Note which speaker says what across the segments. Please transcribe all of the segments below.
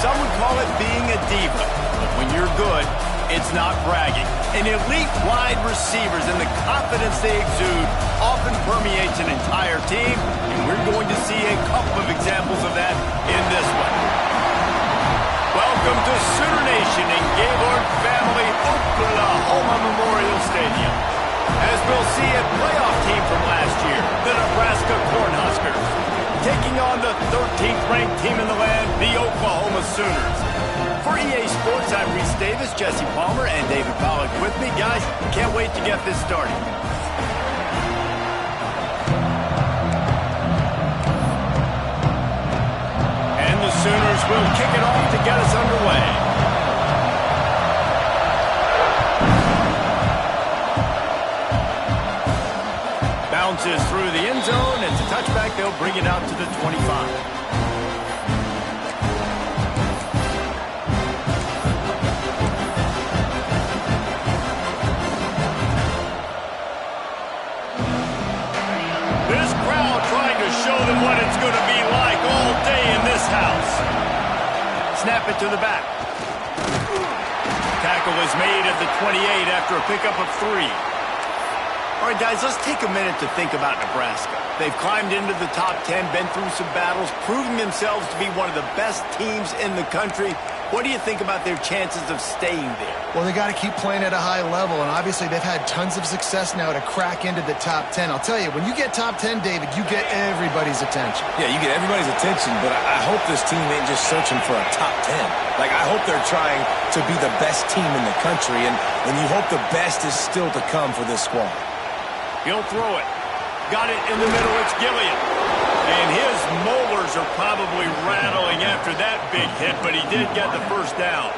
Speaker 1: some would call it being a diva. But when you're good, it's not bragging. And elite wide receivers and the confidence they exude often permeates an entire team, and we're going to see a couple of examples of that in this one. Welcome to Sooner Nation in Gaylord Family Oklahoma Memorial Stadium. As we'll see a playoff team from last year, the Nebraska Cornhuskers, taking on the 13th ranked team in the land, the Oklahoma Sooners. For EA Sports, I'm Reese Davis, Jesse Palmer, and David Pollack with me. Guys, can't wait to get this started. And the Sooners will kick it off to get us underway. Bounces through the end zone. It's a touchback. They'll bring it out to the 25. Show them what it's going to be like all day in this house. Snap it to the back. Tackle is made at the 28 after a pickup of 3. All right, guys, let's take a minute to think about Nebraska. They've climbed into the top 10, been through some battles, proving themselves to be one of the best teams in the country. What do you think about their chances of staying there?
Speaker 2: Well, they got to keep playing at a high level, and obviously they've had tons of success now to crack into the top 10. I'll tell you, when you get top 10, David, you get everybody's attention.
Speaker 3: Yeah, you get everybody's attention, but I hope this team ain't just searching for a top 10. Like, I hope they're trying to be the best team in the country, and you hope the best is still to come for this squad.
Speaker 1: He'll throw it. Got it in the middle. It's Gilliam. And his molars are probably rattling after that big hit, but he did get the first down.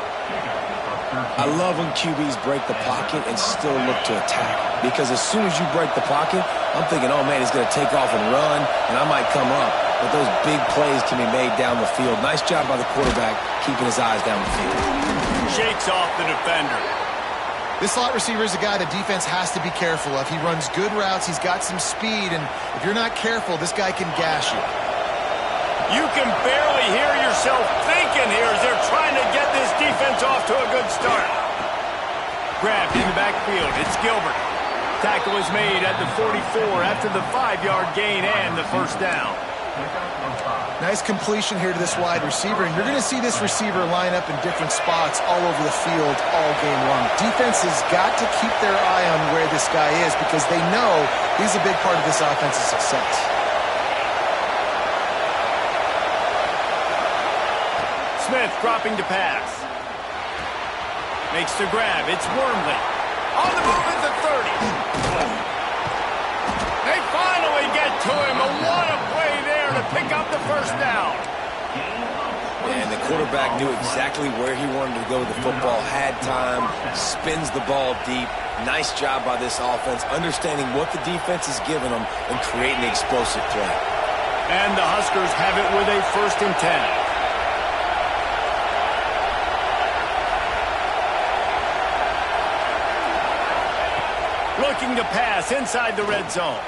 Speaker 3: I love when QBs break the pocket and still look to attack. Because as soon as you break the pocket, I'm thinking, oh, man, he's going to take off and run, and I might come up. But those big plays can be made down the field. Nice job by the quarterback keeping his eyes down the field.
Speaker 1: Shakes off the defender.
Speaker 2: This slot receiver is a guy the defense has to be careful of. He runs good routes. He's got some speed, and if you're not careful, this guy can gash you.
Speaker 1: You can barely hear yourself thinking here as they're trying to get this defense off to a good start. Grabbed in the backfield. It's Gilbert. Tackle is made at the 44 after the 5-yard gain and the first down.
Speaker 2: Nice completion here to this wide receiver, and you're going to see this receiver line up in different spots all over the field all game long. Defense has got to keep their eye on where this guy is because they know he's a big part of this offensive success.
Speaker 1: Smith dropping to pass. Makes the grab. It's Wormley. On the move at the 30. They finally get to him. What a play there to pick up the first down.
Speaker 3: And the quarterback knew exactly where he wanted to go with the football, had time, spins the ball deep. Nice job by this offense, understanding what the defense is giving them and creating the explosive play.
Speaker 1: And the Huskers have it with a 1st and 10. Looking to pass inside the red zone.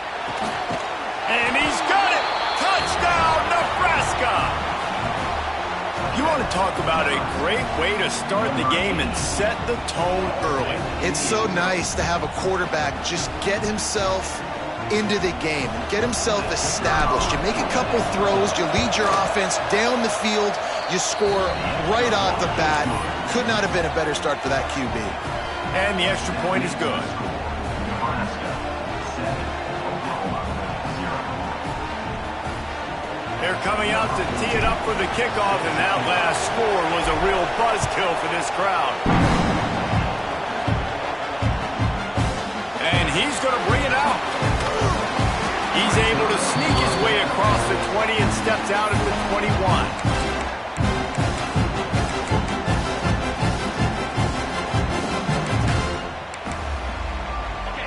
Speaker 1: And he's got it! Touchdown, Nebraska! You want to talk about a great way to start the game and set the tone early.
Speaker 2: It's so nice to have a quarterback just get himself into the game and get himself established. You make a couple throws, you lead your offense down the field, you score right off the bat. Could not have been a better start for that QB.
Speaker 1: And the extra point is good. They're coming out to tee it up for the kickoff, and that last score was a real buzzkill for this crowd. And he's going to bring it out. He's able to sneak his way across the 20 and steps out at the 21.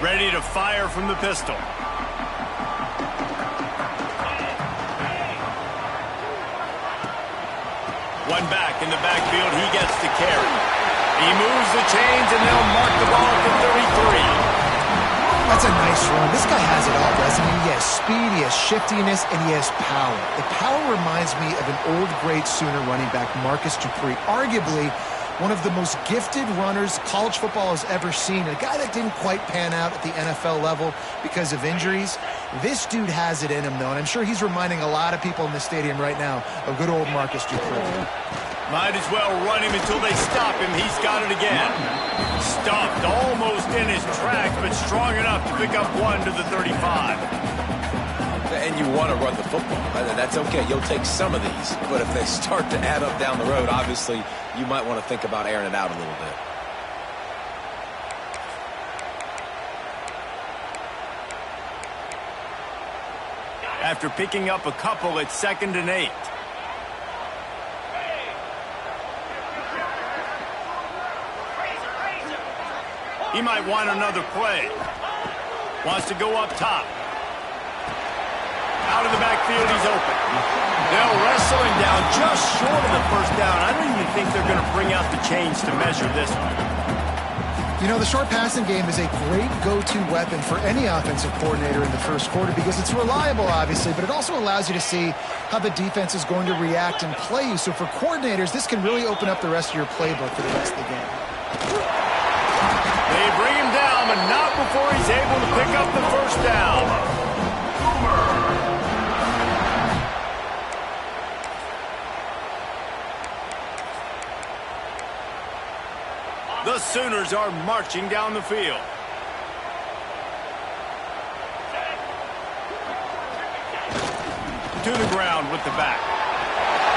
Speaker 1: Ready to fire from the pistol. One back in the backfield. He gets the carry. He moves the chains, and they'll mark the ball at the 33.
Speaker 4: That's a nice run. This guy has it all, doesn't he? He has speed, he has shiftiness, and he has power. The power reminds me of an old great Sooner running back, Marcus Dupree, arguably one of the most gifted runners college football has ever seen. A guy that didn't quite pan out at the NFL level because of injuries. This dude has it in him, though, and I'm sure he's reminding a lot of people in the stadium right now of good old Marcus Dupree.
Speaker 1: Might as well run him until they stop him. He's got it again. Stuffed almost in his tracks, but strong enough to pick up one to the 35.
Speaker 3: And you want to run the football. That's okay. You'll take some of these. But if they start to add up down the road, obviously, you might want to think about airing it out a little bit.
Speaker 1: After picking up a couple, it's 2nd and 8. He might want another play. Wants to go up top. Out of the backfield, he's open. They'll wrestle him down just short of the first down. I don't even think they're going to bring out the chains to measure this one.
Speaker 4: You know, the short passing game is a great go-to weapon for any offensive coordinator in the first quarter because it's reliable, obviously, but it also allows you to see how the defense is going to react and play you. So for coordinators, this can really open up the rest of your playbook for the rest of the game.
Speaker 1: They bring him down, but not before he's able to pick up the first down. The Sooners are marching down the field. To the ground with the back.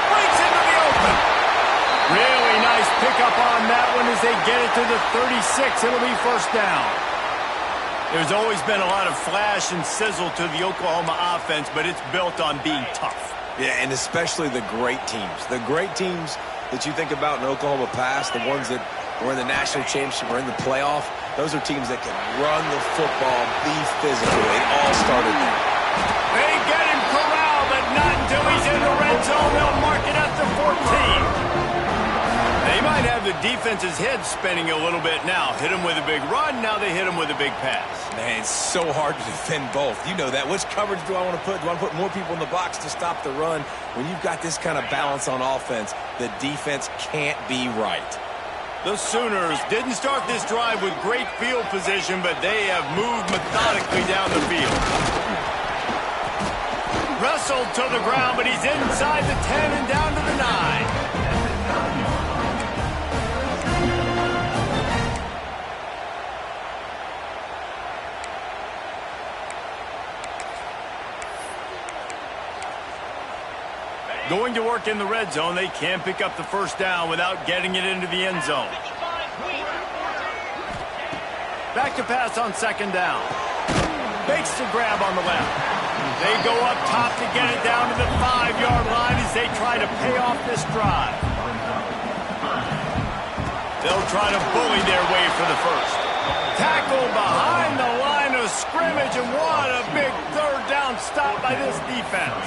Speaker 1: Breaks into the open. Really nice pickup on that one as they get it to the 36. It'll be first down. There's always been a lot of flash and sizzle to the Oklahoma offense, but it's built on being tough.
Speaker 3: Yeah, and especially the great teams. The great teams that you think about in Oklahoma past, the ones that were in the national championship or in the playoff, those are teams that can run the football, be physical. It all started there.
Speaker 1: They get him corralled, but not until he's in the red zone. They'll mark it at the 14. They might have the defense's head spinning a little bit now. Hit him with a big run, now they hit him with a big pass.
Speaker 3: Man, it's so hard to defend both. You know that. Which coverage do I want to put? Do I want to put more people in the box to stop the run? When you've got this kind of balance on offense, the defense can't be right.
Speaker 1: The Sooners didn't start this drive with great field position, but they have moved methodically down the field. Wrestled to the ground, but he's inside the 10 and down to the 9. Going to work in the red zone. They can't pick up the first down without getting it into the end zone. Back to pass on 2nd down. Fakes the grab on the left. They go up top to get it down to the 5-yard line as they try to pay off this drive. They'll try to bully their way for the first. Tackle behind the line of scrimmage, and what a big 3rd down stop by this defense.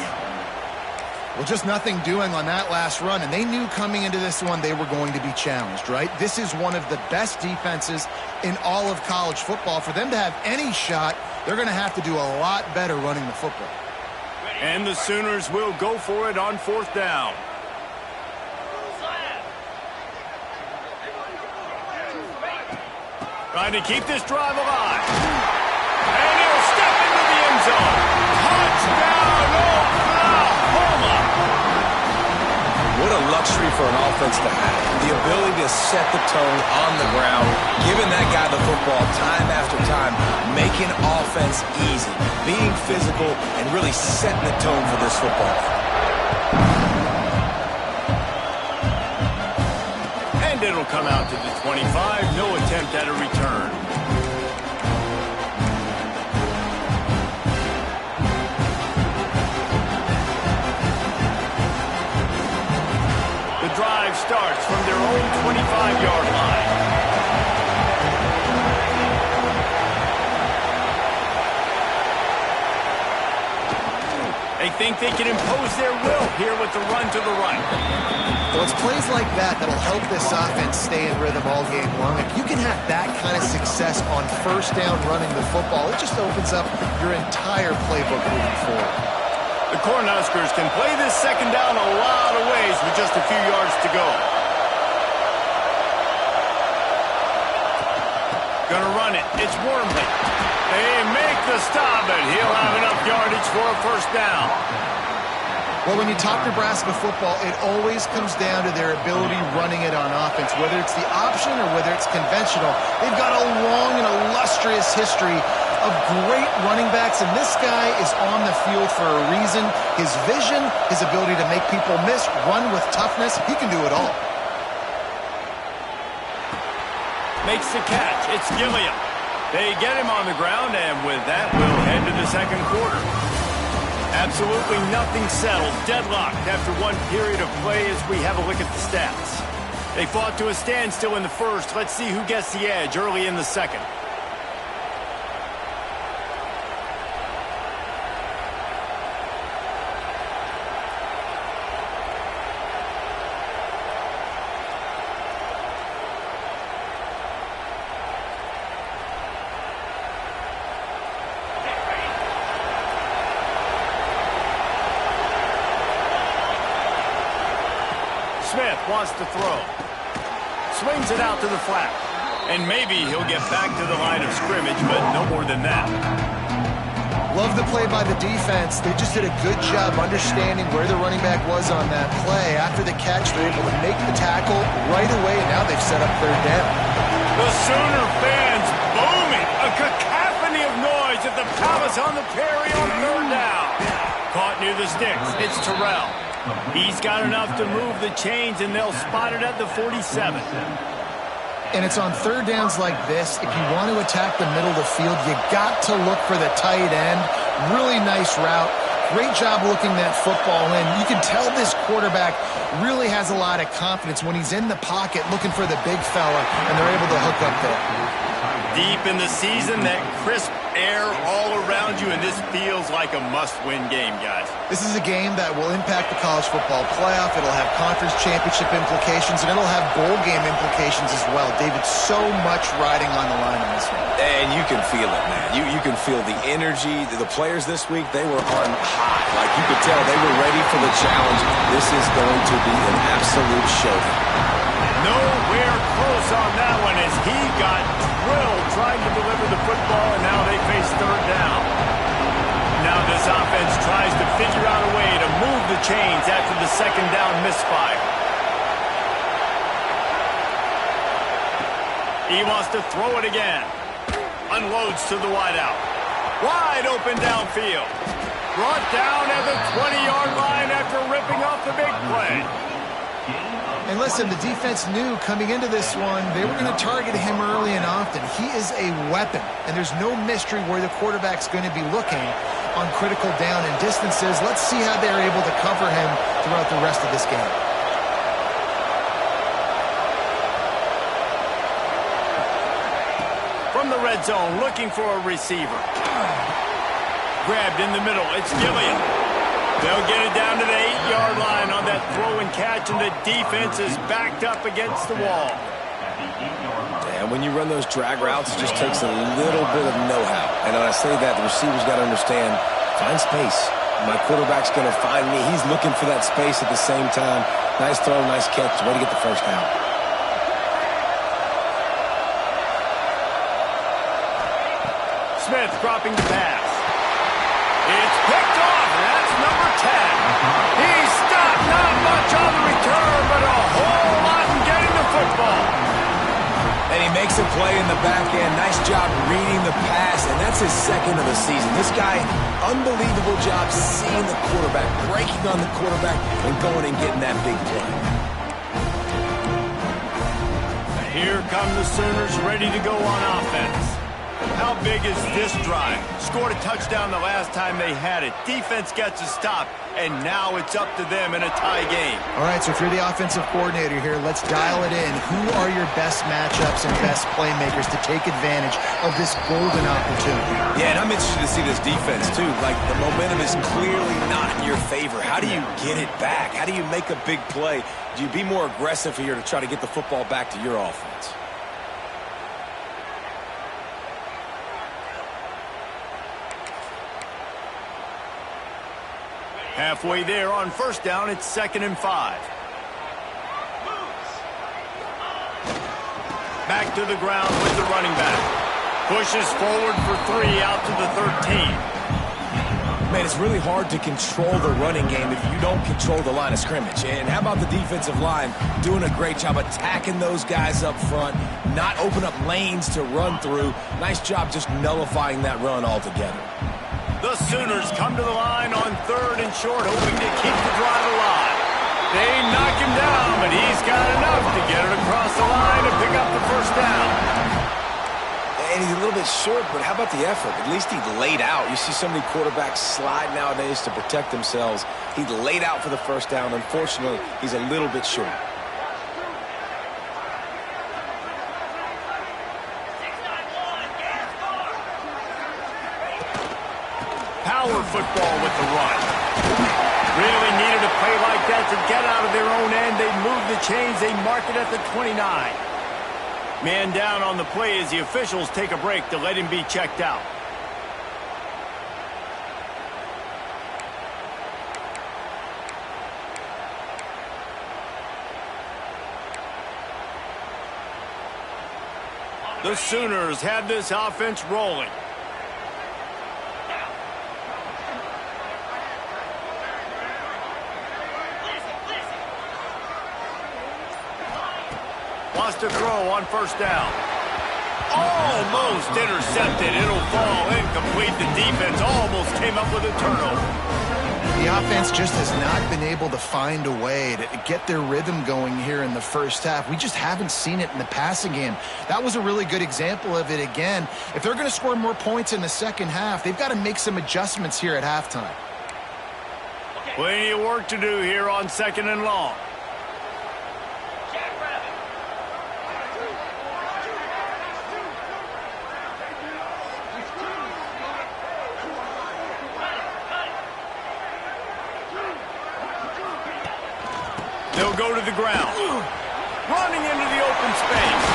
Speaker 4: Well, just nothing doing on that last run, and they knew coming into this one they were going to be challenged, right? This is one of the best defenses in all of college football. For them to have any shot, they're going to have to do a lot better running the football.
Speaker 1: And the Sooners will go for it on 4th down. Trying to keep this drive alive. And he'll step into the end zone. Touchdown, Oklahoma!
Speaker 3: What a luxury for an offense to have. The ability to set the tone on the ground, giving that guy the football time after time, making offense easy, being physical, and really setting the tone for this football.
Speaker 1: And it'll come out to the 25. No attempt at a return. The drive starts from their own 25-yard line. They think they can impose their will here with the run to the right.
Speaker 2: Well, it's plays like that that'll help this offense stay in rhythm all game long. If you can have that kind of success on first down running the football, it just opens up your entire playbook moving forward.
Speaker 1: The Cornhuskers can play this second down a lot of ways with just a few yards to go. Gonna run it. It's Wormley. They make the stop, and he'll have enough yardage for a first down.
Speaker 2: Well, when you talk Nebraska football, it always comes down to their ability running it on offense, whether it's the option or whether it's conventional. They've got a long and illustrious history of great running backs, and this guy is on the field for a reason. His vision, his ability to make people miss, run with toughness, he can do it all.
Speaker 1: Makes the catch. It's Gilliam. They get him on the ground, and with that, we'll head to the second quarter. Absolutely nothing settled. Deadlocked after one period of play as we have a look at the stats. They fought to a standstill in the first. Let's see who gets the edge early in the second. Smith wants to throw. Swings it out to the flat. And maybe he'll get back to the line of scrimmage, but no more than that.
Speaker 2: Love the play by the defense. They just did a good job understanding where the running back was on that play. After the catch, they're able to make the tackle right away, and now they've set up third down.
Speaker 1: The Sooner fans booming. A cacophony of noise at the Palace on the Prairie on third down. Caught near the sticks. It's Terrell. He's got enough to move the chains, and they'll spot it at the 47.
Speaker 2: And it's on third downs like this. If you want to attack the middle of the field, you got to look for the tight end. Really nice route. Great job looking that football in. You can tell this quarterback really has a lot of confidence when he's in the pocket looking for the big fella, and they're able to hook up there.
Speaker 1: Deep in the season, that crisp air all around you, and this feels like a must-win game, guys.
Speaker 2: This is a game that will impact the college football playoff. It'll have conference championship implications, and it'll have bowl game implications as well. David, so much riding on the line on this one.
Speaker 3: And you can feel it, man. You can feel the energy. The players this week, they were on high. Like, you could tell they were ready for the challenge. This is going to be an absolute showdown.
Speaker 1: Nowhere close on that one as he got drilled trying to deliver the football, and now they face third down. Now this offense tries to figure out a way to move the chains after the second down misfire. He wants to throw it again. Unloads to the wideout. Wide open downfield. Brought down at the 20-yard line after ripping off the big play.
Speaker 2: And listen, the defense knew coming into this one, they were going to target him early and often. He is a weapon, and there's no mystery where the quarterback's going to be looking on critical down and distances. Let's see how they're able to cover him throughout the rest of this game.
Speaker 1: From the red zone, looking for a receiver. Grabbed in the middle. It's Gilliam. They'll get it down to the 8-yard line on that throw and catch, and the defense is backed up against the wall.
Speaker 3: And when you run those drag routes, it just takes a little bit of know-how. And when I say that, the receiver's got to understand, find space. My quarterback's going to find me. He's looking for that space at the same time. Nice throw, nice catch. Way to get the first down.
Speaker 1: Smith dropping the pass. It's picked off. That's number 10. He's stopped. Not much on the return, but a whole lot in getting the football.
Speaker 3: And he makes a play in the back end. Nice job reading the pass, and that's his second of the season. This guy, unbelievable job seeing the quarterback, breaking on the quarterback, and going and getting that big play.
Speaker 1: Here come the Sooners ready to go on offense. How big is this drive? Scored a touchdown the last time they had it. Defense gets a stop, and now it's up to them in a tie game.
Speaker 4: All right, so if you're the offensive coordinator here, let's dial it in. Who are your best matchups and best playmakers to take advantage of this golden opportunity?
Speaker 3: Yeah, and I'm interested to see this defense, too. Like, the momentum is clearly not in your favor. How do you get it back? How do you make a big play? Do you be more aggressive here to try to get the football back to your offense?
Speaker 1: Halfway there on first down, it's 2nd and 5. Back to the ground with the running back. Pushes forward for 3 out to the 13.
Speaker 3: Man, it's really hard to control the running game if you don't control the line of scrimmage. And how about the defensive line doing a great job attacking those guys up front, not open up lanes to run through. Nice job just nullifying that run altogether.
Speaker 1: The Sooners come to the line on 3rd and short, hoping to keep the drive alive. They knock him down, but he's got enough to get it across the line to pick up the first down.
Speaker 3: And he's a little bit short, but how about the effort? At least he laid out. You see so many quarterbacks slide nowadays to protect themselves. He laid out for the first down. Unfortunately, he's a little bit short.
Speaker 1: Power football with the run. Really needed a play like that to get out of their own end. They move the chains. They mark it at the 29. Man down on the play as the officials take a break to let him be checked out. The Sooners have this offense rolling. Wants to throw on first down. Almost intercepted. It'll fall incomplete. The defense almost came up with a turnover.
Speaker 4: The offense just has not been able to find a way to get their rhythm going here in the first half. We just haven't seen it in the passing game. That was a really good example of it again. If they're going to score more points in the second half, they've got to make some adjustments here at halftime.
Speaker 1: Plenty of work to do here on 2nd and long. They'll go to the ground. Running into the open space.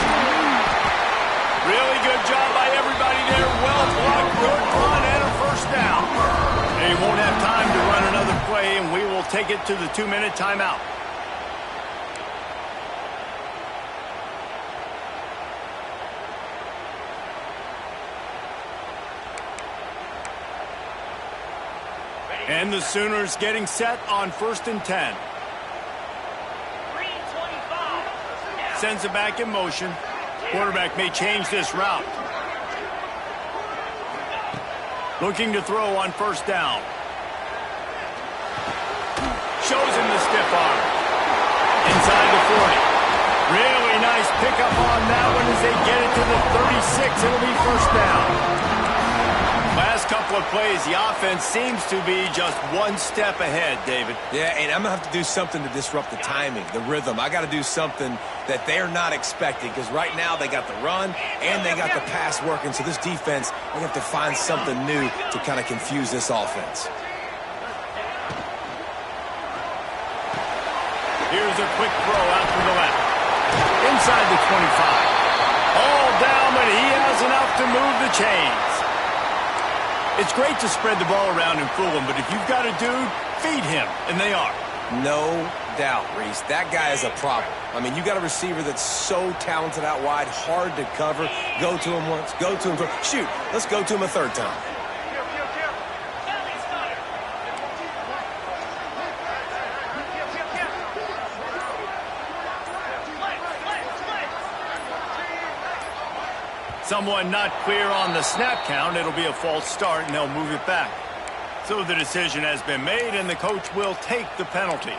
Speaker 1: Really good job by everybody there. Well blocked, good run, and a first down. They won't have time to run another play, and we will take it to the 2-minute timeout. And the Sooners getting set on 1st and 10. Sends it back in motion. Quarterback may change this route. Looking to throw on first down. Shows him the stiff arm. Inside the 40. Really nice pickup on that one as they get it to the 36. It'll be first down. Last couple of plays, the offense seems to be just one step ahead, David.
Speaker 3: Yeah, and I'm going to have to do something to disrupt the timing, the rhythm. I got to do something that they're not expecting because right now they got the run and they got the pass working. So this defense, they have to find something new to kind of confuse this offense.
Speaker 1: Here's a quick throw out to the left. Inside the 25. All down, but he has enough to move the chains. It's great to spread the ball around and fool him, but if you've got a dude, feed him, and they are.
Speaker 3: No doubt, Reese. That guy is a problem. I mean, you got a receiver that's so talented out wide, hard to cover. Go to him once, go to him twice. Shoot, let's go to him a third time.
Speaker 1: Someone not clear on the snap count. It'll be a false start, and they'll move it back. So the decision has been made, and the coach will take the penalty.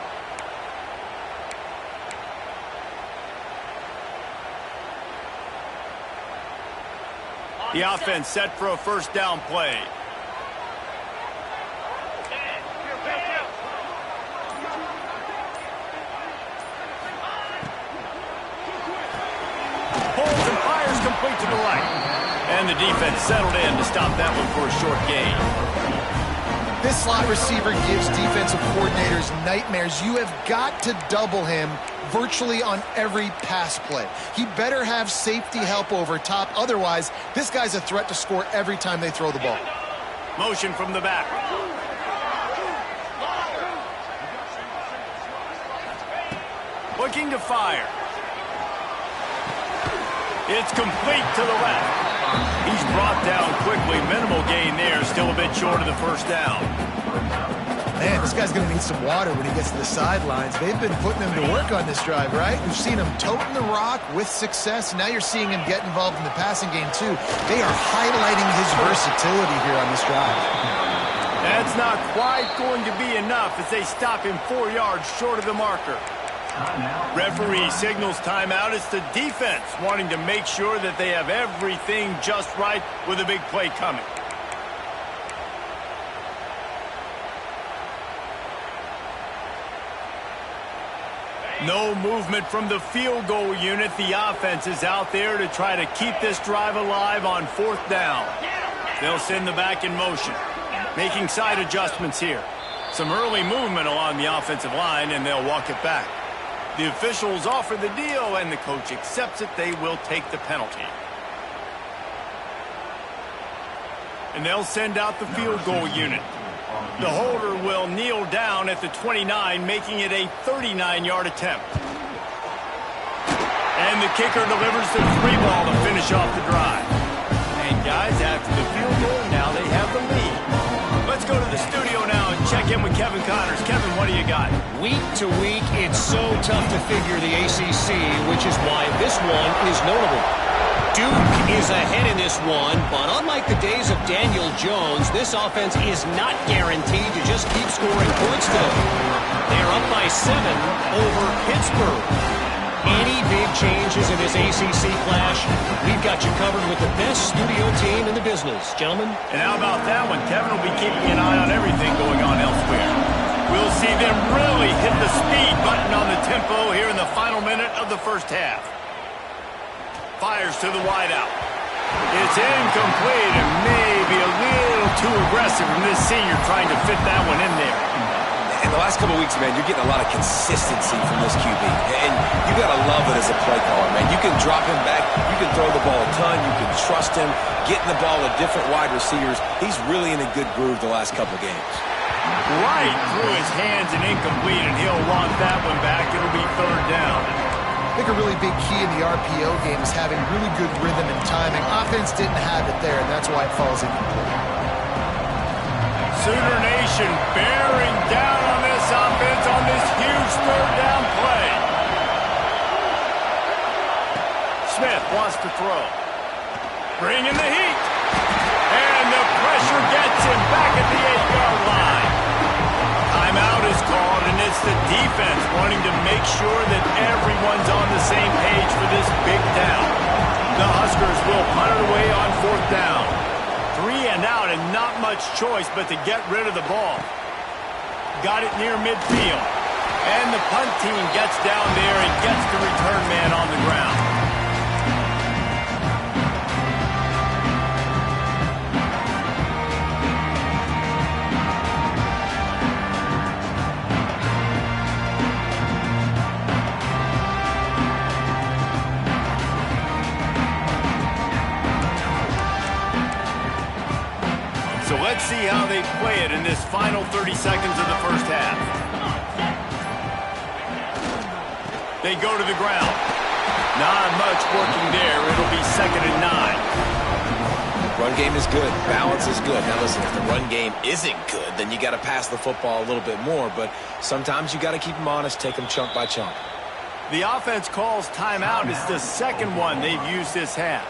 Speaker 1: The offense set for a first down play. Pulls and fires complete to the right. And the defense settled in to stop that one for a short gain.
Speaker 2: This slot receiver gives defensive coordinators nightmares. You have got to double him virtually on every pass play. He better have safety help over top. Otherwise, this guy's a threat to score every time they throw the ball.
Speaker 1: Motion from the back. Looking to fire. It's complete to the left. He's brought down quickly. Minimal gain there. Still a bit short of the first down.
Speaker 2: Man, this guy's going to need some water when he gets to the sidelines. They've been putting him to work on this drive, right? We've seen him toting the rock with success. Now you're seeing him get involved in the passing game, too. They are highlighting his versatility here on this drive.
Speaker 1: That's not quite going to be enough as they stop him 4 yards short of the marker. Referee signals timeout. It's the defense wanting to make sure that they have everything just right with a big play coming. No movement from the field goal unit. The offense is out there to try to keep this drive alive on fourth down. They'll send the back in motion. Making side adjustments here. Some early movement along the offensive line, and they'll walk it back. The officials offer the deal, and the coach accepts it. They will take the penalty. And they'll send out the field goal unit. The holder will kneel down at the 29, making it a 39-yard attempt. And the kicker delivers the free ball to finish off the drive. And guys, after the field goal, now they have the lead. Let's go to the studio now and check in with Kevin Connors. Kevin, what do you got?
Speaker 5: Week to week, it's so tough to figure the ACC, which is why this one is notable. Duke is ahead in this one, but unlike the days of Daniel Jones, this offense is not guaranteed to just keep scoring points today. They're up by 7 over Pittsburgh. Any big changes in this ACC clash, we've got you covered with the best studio team in the business. Gentlemen?
Speaker 1: And how about that one? Kevin will be keeping an eye on everything going on elsewhere. We'll see them really hit the speed button on the tempo here in the final minute of the first half. Fires to the wideout. It's incomplete and maybe a little too aggressive from this senior trying to fit that one in there.
Speaker 3: In the last couple of weeks, man, you're getting a lot of consistency from this QB. And you got to love it as a play caller, man. You can drop him back. You can throw the ball a ton. You can trust him. Getting the ball to different wide receivers. He's really in a good groove the last couple of games.
Speaker 1: Right through his hands and incomplete, and he'll want that one back. It'll be third down.
Speaker 2: I think a really big key in the RPO game is having really good rhythm and timing. Offense didn't have it there, and that's why it falls incomplete.
Speaker 1: Sooner Nation bearing down on this offense on this huge third down play. Smith wants to throw. Bringing the heat. And the pressure gets him back at the 8-yard line. Timeout is called, and it's the defense wanting to make sure that everyone's on the same page for this big down. The Huskers will punt it away on fourth down. 3 and out and not much choice but to get rid of the ball. Got it near midfield. And the punt team gets down there and gets the return man on the ground. So let's see how they play it in this final 30 seconds of the first half. They go to the ground. Not much working there. It'll be 2nd and 9.
Speaker 3: Run game is good. Balance is good. Now listen, if the run game isn't good, then you got to pass the football a little bit more. But sometimes you got to keep them honest, take them chunk by chunk.
Speaker 1: The offense calls timeout. It's the second one they've used this half.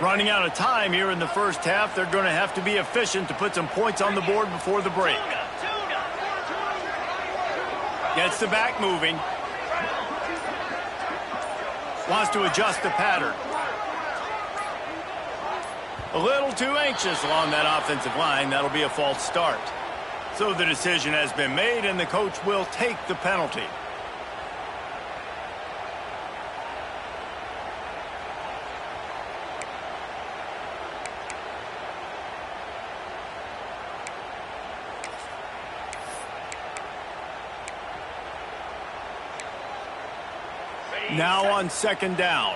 Speaker 1: Running out of time here in the first half. They're going to have to be efficient to put some points on the board before the break. Gets the back moving. Wants to adjust the pattern. A little too anxious along that offensive line. That'll be a false start. So the decision has been made, and the coach will take the penalty. Now on second down.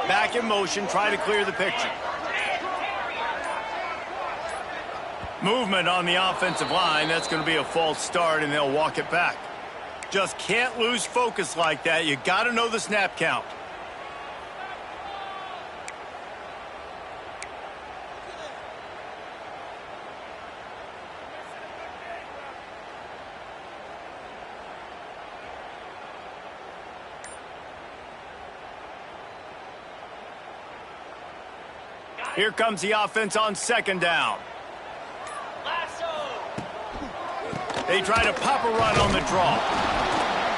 Speaker 1: Back in motion, try to clear the picture. Movement on the offensive line. That's going to be a false start, and they'll walk it back. Just can't lose focus like that. You got to know the snap count. Here comes the offense on second down. They try to pop a run on the draw.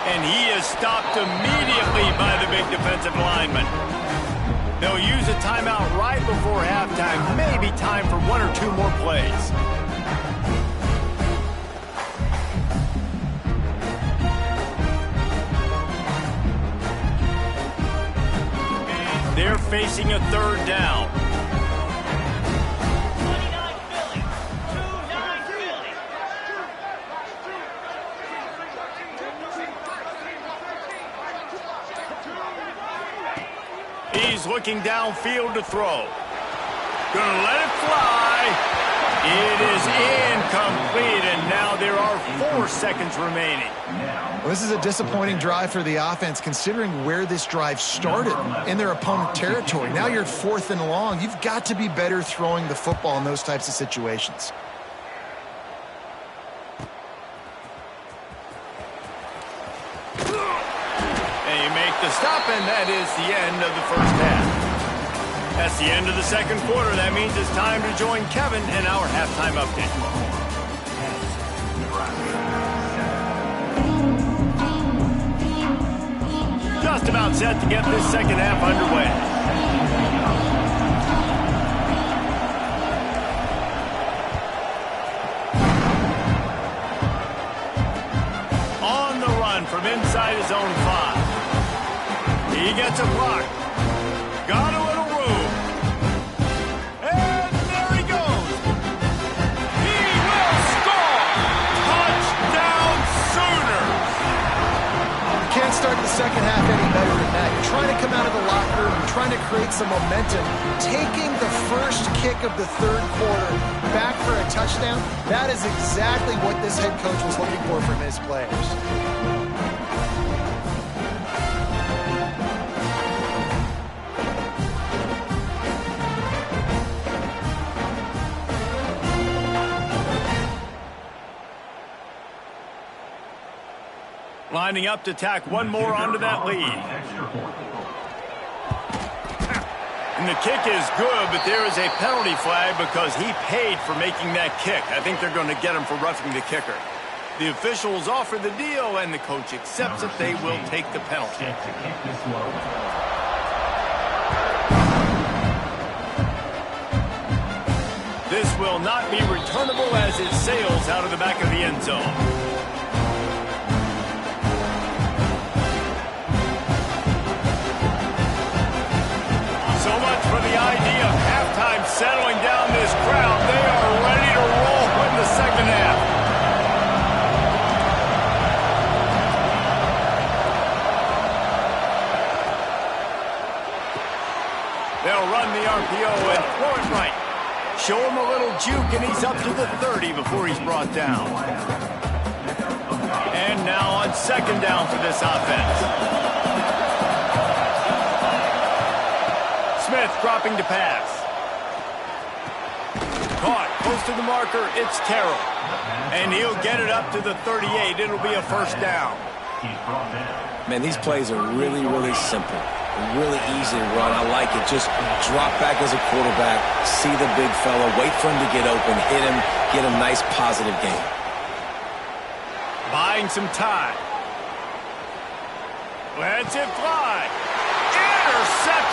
Speaker 1: And he is stopped immediately by the big defensive lineman. They'll use a timeout right before halftime. Maybe time for one or two more plays. They're facing a third down. He's looking downfield to throw. Gonna let it fly. It is incomplete, and now there are 4 seconds remaining.
Speaker 4: Well, this is a disappointing drive for the offense, considering where this drive started in their opponent territory. Now you're at 4th and long. You've got to be better throwing the football in those types of situations.
Speaker 1: The stop, and that is the end of the first half. That's the end of the second quarter. That means it's time to join Kevin in our halftime update. Just about set to get this second half underway. On the run from inside his own 5. He gets a block. Got a little room. And there he goes. He will score. Touchdown Sooners.
Speaker 4: You can't start the second half any better than that. You're trying to come out of the locker room. You're trying to create some momentum. Taking the first kick of the third quarter back for a touchdown, that is exactly what this head coach was looking for from his players.
Speaker 1: Lining up to tack one more onto that lead. And the kick is good, but there is a penalty flag because he paid for making that kick. I think they're going to get him for roughing the kicker. The officials offer the deal, and the coach accepts it. They will take the penalty. This will not be returnable as it sails out of the back of the end zone. So much for the idea of halftime settling down this crowd. They are ready to roll in the second half. They'll run the RPO and throw it right. Show him a little juke, and he's up to the 30 before he's brought down. And now on second down for this offense. Smith dropping to pass. Caught close to the marker. It's Terrell. And he'll get it up to the 38. It'll be a first down.
Speaker 3: Man, these plays are really, really simple. Really easy to run. I like it. Just drop back as a quarterback, see the big fella, wait for him to get open, hit him, get a nice positive game.
Speaker 1: Buying some time. Lets it fly. Intercepted.